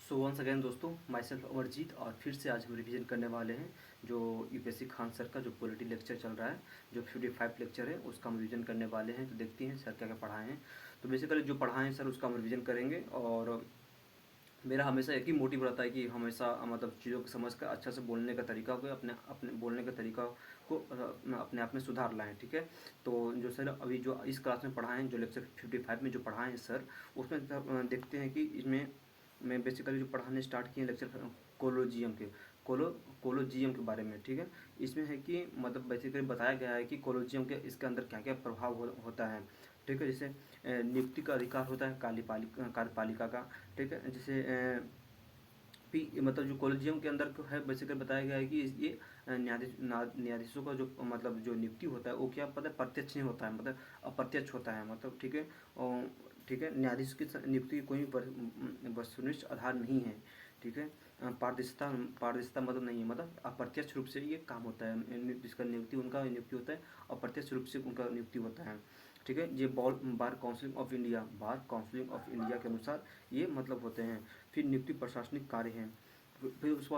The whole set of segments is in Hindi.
सो वंस अगेन दोस्तों, माई सेल्फ अमरजीत। और फिर से आज हम रिवीजन करने वाले हैं जो यूपीएससी खान सर का जो पॉलिटी लेक्चर चल रहा है, जो 55 लेक्चर है उसका हम रिवीजन करने वाले हैं। तो देखते हैं सर क्या क्या पढ़ाए हैं। तो बेसिकली जो पढ़ाए हैं सर उसका हम रिवीजन करेंगे। और मेरा हमेशा एक ही मोटिव रहता है कि हमेशा मतलब चीज़ों को समझ कर अच्छा से बोलने का तरीका को अपने अपने बोलने का तरीका को अपने आप में सुधार लाएं। ठीक है। तो जो सर अभी जो इस क्लास में पढ़ाए हैं, जो लेक्चर 55 में जो पढ़ाए हैं सर, उसमें देखते हैं कि इसमें मैं बेसिकली जो पढ़ाने स्टार्ट किए लेक्चर कोलोजियम के कोलो कोलोजियम के बारे में। ठीक है। इसमें है कि मतलब बेसिकली बताया गया है कि कोलोजियम के इसके अंदर क्या क्या प्रभाव होता है। ठीक है। जैसे नियुक्ति का अधिकार होता है कार्यपालिका का। ठीक है। जैसे मतलब जो कॉलेजियम के अंदर है बेसिकली बताया गया है कि ये न्यायाधीशों का जो मतलब जो नियुक्ति होता है वो क्या पता है, प्रत्यक्ष नहीं होता है, मतलब अप्रत्यक्ष होता है। मतलब ठीक है। और ठीक है, न्यायाधीश की नियुक्ति की कोई वस्तुनिष्ठ आधार नहीं है। ठीक है। पारदर्शिता पारदर्शिता मतलब नहीं है, मतलब अप्रत्यक्ष रूप से ये काम होता है। जिसका नियुक्ति उनका नियुक्ति होता है, अप्रत्यक्ष रूप से उनका नियुक्ति होता है। ठीक है। ये बार काउंसिल ऑफ इंडिया के अनुसार ये मतलब होते हैं। फिर नियुक्ति प्रशासनिक कार्य हैं। फिर उसके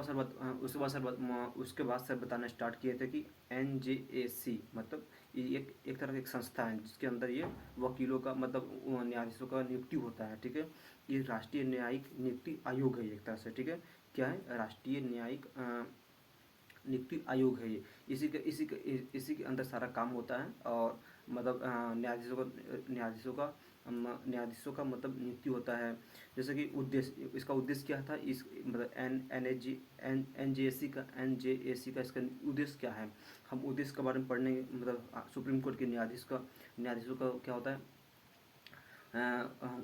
बाद सर बताना स्टार्ट किए थे कि एनजेएसी मतलब ये एक तरह की एक संस्था है जिसके अंदर ये वकीलों का मतलब न्यायाधीशों का नियुक्ति होता है। ठीक है। ये राष्ट्रीय न्यायिक नियुक्ति आयोग है एक तरह से। ठीक है। क्या है? राष्ट्रीय न्यायिक नियुक्ति आयोग है ये। इसी के अंदर सारा काम होता है। और मतलब न्यायाधीशों का मतलब नियुक्ति होता है। जैसे कि उद्देश्य, इसका उद्देश्य क्या था, इस मतलब एनजेएसी का इसका उद्देश्य क्या है, हम उद्देश्य के बारे में पढ़ने मतलब सुप्रीम कोर्ट के न्यायाधीशों का क्या होता है,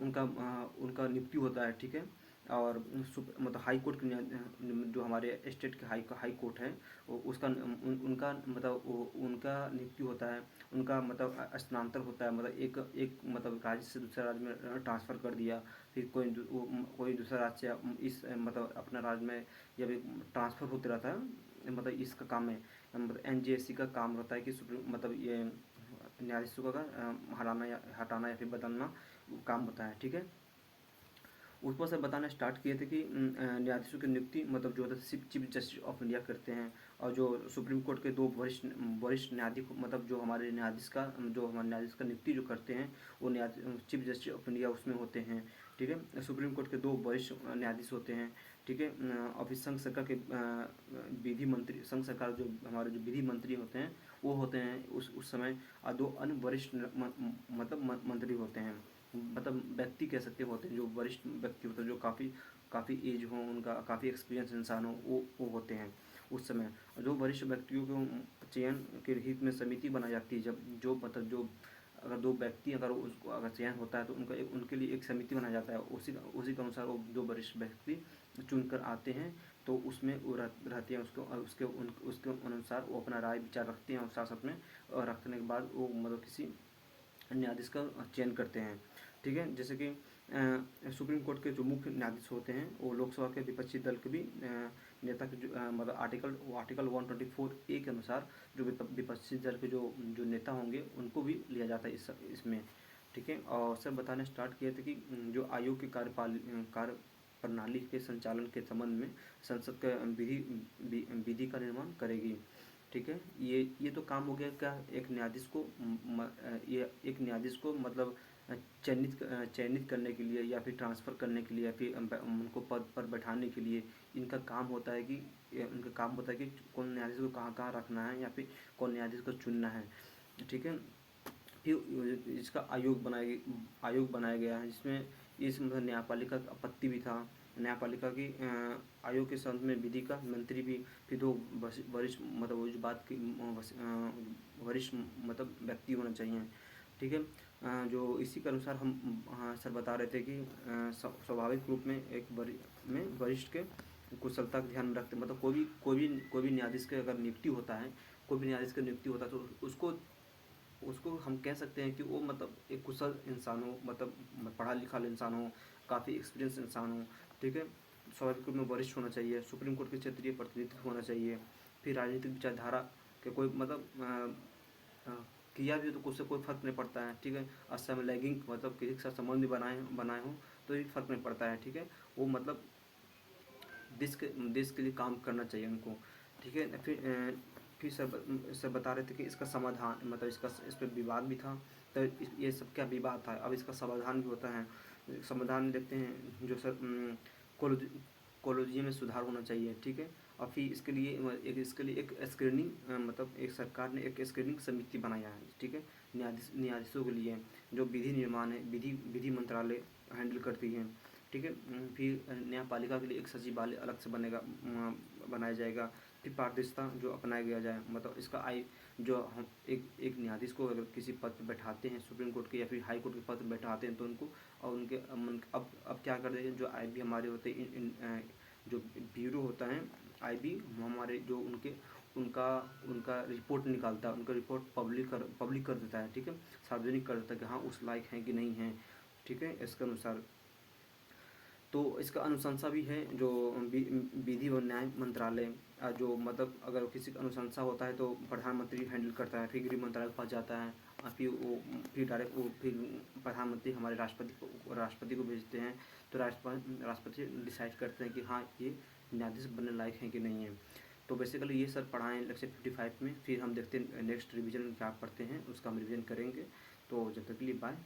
उनका नियुक्ति होता है। ठीक है। और मतलब हाई कोर्ट के जो हमारे स्टेट के हाई कोर्ट है उसका उनका मतलब उनका नियुक्ति होता है। उनका मतलब स्थानांतर होता है, मतलब एक मतलब राज्य से दूसरे राज्य में ट्रांसफ़र कर दिया। फिर कोई दूसरा राज्य से इस मतलब अपना राज्य में जब ट्रांसफ़र होते रहता है, मतलब इसका काम है, मतलब एनजेएससी का काम रहता है कि सुप्रीम मतलब ये न्यायाधीशों का हटाना या फिर बदलना काम होता है। ठीक है। उस पर से बताना स्टार्ट किए थे कि न्यायाधीशों की नियुक्ति मतलब जो होता है चीफ जस्टिस ऑफ इंडिया करते हैं। और जो सुप्रीम कोर्ट के दो वरिष्ठ न्यायाधीश मतलब जो हमारे न्यायाधीश का नियुक्ति जो करते हैं वो चीफ जस्टिस ऑफ इंडिया उसमें होते हैं। ठीक है। सुप्रीम कोर्ट के दो वरिष्ठ न्यायाधीश होते हैं। ठीक है। और फिर संघ सरकार के विधि मंत्री, संघ सरकार जो हमारे जो विधि मंत्री होते हैं वो होते हैं उस समय। और दो अन्य वरिष्ठ मतलब मंत्री होते हैं, मतलब व्यक्ति कह सकते होते हैं, जो वरिष्ठ व्यक्ति होते हैं, जो काफ़ी एज हो, उनका काफ़ी एक्सपीरियंस इंसान हो, वो होते हैं उस समय। जो वरिष्ठ व्यक्तियों को चयन के हित में समिति बनाई जाती है, जब जो मतलब जो अगर दो व्यक्ति अगर उसको अगर चयन होता है तो उनके लिए एक समिति बनाया जाता है। उसी के अनुसार वो दो वरिष्ठ व्यक्ति चुनकर आते हैं। तो उसमें वो रहते हैं, उसके अनुसार वो अपना राय विचार रखते हैं और साथ साथ में रखने के बाद वो मतलब किसी न्यायाधीश का चयन करते हैं। ठीक है। जैसे कि सुप्रीम कोर्ट के जो मुख्य न्यायाधीश होते हैं वो लोकसभा के विपक्षी दल के भी नेता के मतलब आर्टिकल 124A के अनुसार जो विपक्षी दल के जो नेता होंगे उनको भी लिया जाता है इसमें। ठीक है। और सर बताना स्टार्ट किए थे कि जो आयोग के कार्य प्रणाली के संचालन के संबंध में संसद का विधि का निर्माण करेगी। ठीक है। ये तो काम हो गया क्या, एक न्यायाधीश को ये एक न्यायाधीश को मतलब चयनित करने के लिए या फिर ट्रांसफ़र करने के लिए या फिर उनको पद पर बैठाने के लिए इनका काम होता है कि कौन न्यायाधीश को कहाँ कहाँ रखना है या फिर कौन न्यायाधीश को चुनना है। ठीक है। फिर इसका आयोग बनाया गया है जिसमें इस मतलब न्यायपालिका का आपत्ति भी था। न्यायपालिका की आयोग के संबंध में विधि का मंत्री भी, फिर दो वरिष्ठ मतलब वो जो बात की वरिष्ठ मतलब व्यक्ति होना चाहिए। ठीक है। जो इसी के अनुसार हम सर बता रहे थे कि स्वाभाविक रूप में वरिष्ठ के कुशलता का ध्यान में रखते, मतलब कोई भी न्यायाधीश के अगर नियुक्ति होता है, कोई भी न्यायाधीश का नियुक्ति होता है तो उसको हम कह सकते हैं कि वो मतलब एक कुशल इंसान हो, मतलब पढ़ा लिखा इंसान हो, काफ़ी एक्सपीरियंस इंसान हो। ठीक है। स्वाभाविक रूप में वरिष्ठ होना चाहिए, सुप्रीम कोर्ट के क्षेत्रीय प्रतिनिधित्व होना चाहिए। फिर राजनीतिक विचारधारा के कोई मतलब किया भी तो उससे कोई फ़र्क नहीं पड़ता है। ठीक है। असमलैंगिक मतलब किसी के साथ संबंध भी बनाए हों तो भी फ़र्क नहीं पड़ता है। ठीक है। वो मतलब देश के लिए काम करना चाहिए उनको, ठीक है। फिर सर बता रहे थे कि इसका समाधान, मतलब इसका इस पर विवाद भी था, तो ये सब क्या विवाद था, अब इसका समाधान भी होता है। समाधान देखते हैं जो सर कोलोजी कोलोजियम में सुधार होना चाहिए, ठीक है। और फिर इसके लिए एक स्क्रीनिंग, मतलब एक सरकार ने एक स्क्रीनिंग समिति बनाया है, ठीक है, न्यायाधीशों के लिए, जो विधि निर्माण है, विधि मंत्रालय हैंडल करती है, ठीक है। फिर न्यायपालिका के लिए एक सचिवालय अलग से बनाया जाएगा। फिर पारदर्शिता जो अपनाया गया जाए, मतलब इसका जो हम एक न्यायाधीश को अगर किसी पद पर बैठाते हैं, सुप्रीम कोर्ट के या फिर हाई कोर्ट के पद पर बैठाते हैं, तो उनको और उनके अब क्या कर देंगे, जो IB हमारे होते हैं, जो ब्यूरो होता है IB, हमारे जो उनका उनका रिपोर्ट निकालता है, उनका रिपोर्ट पब्लिक कर देता है, ठीक है, सार्वजनिक कर देता है कि हाँ उस लायक हैं कि नहीं हैं, ठीक है, इसके अनुसार। तो इसका अनुशंसा भी है जो विधि व न्याय मंत्रालय, जो मतलब अगर किसी का अनुशंसा होता है तो प्रधानमंत्री हैंडल करता है, फिर गृह मंत्रालय के पास जाता है, और फिर डायरेक्ट फिर प्रधानमंत्री हमारे राष्ट्रपति को भेजते हैं, तो राष्ट्रपति डिसाइड करते हैं कि हाँ ये न्यायाधीश बनने लायक हैं कि नहीं है। तो बेसिकली ये सर पढ़ाएं लेक्चर 55 में, फिर हम देखते हैं नेक्स्ट रिवीजन में क्या पढ़ते हैं, उसका हम रिवीजन करेंगे। तो जब तक के लिए बाय।